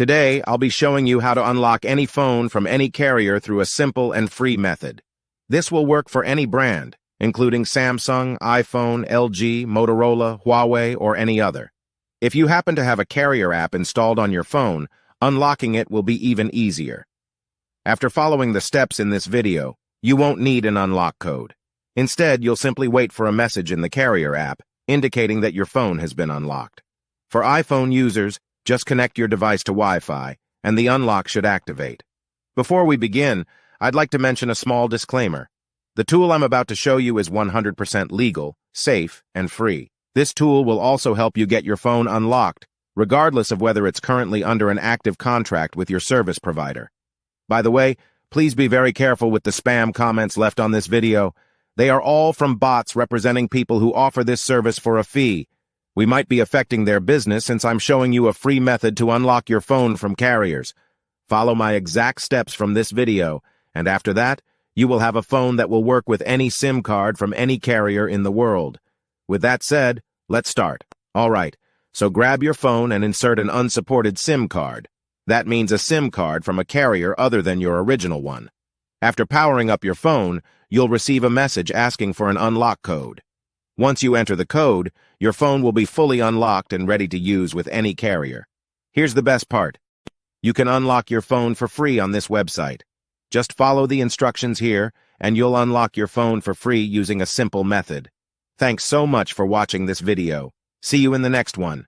Today, I'll be showing you how to unlock any phone from any carrier through a simple and free method. This will work for any brand, including Samsung, iPhone, LG, Motorola, Huawei, or any other. If you happen to have a carrier app installed on your phone, unlocking it will be even easier. After following the steps in this video, you won't need an unlock code. Instead, you'll simply wait for a message in the carrier app indicating that your phone has been unlocked. For iPhone users, just connect your device to Wi-Fi, and the unlock should activate. Before we begin, I'd like to mention a small disclaimer. The tool I'm about to show you is 100% legal, safe, and free. This tool will also help you get your phone unlocked, regardless of whether it's currently under an active contract with your service provider. By the way, please be very careful with the spam comments left on this video. They are all from bots representing people who offer this service for a fee. We might be affecting their business since I'm showing you a free method to unlock your phone from carriers. Follow my exact steps from this video, and after that, you will have a phone that will work with any SIM card from any carrier in the world. With that said, let's start. All right, so grab your phone and insert an unsupported SIM card. That means a SIM card from a carrier other than your original one. After powering up your phone, you'll receive a message asking for an unlock code. Once you enter the code, your phone will be fully unlocked and ready to use with any carrier. Here's the best part. You can unlock your phone for free on this website. Just follow the instructions here, and you'll unlock your phone for free using a simple method. Thanks so much for watching this video. See you in the next one.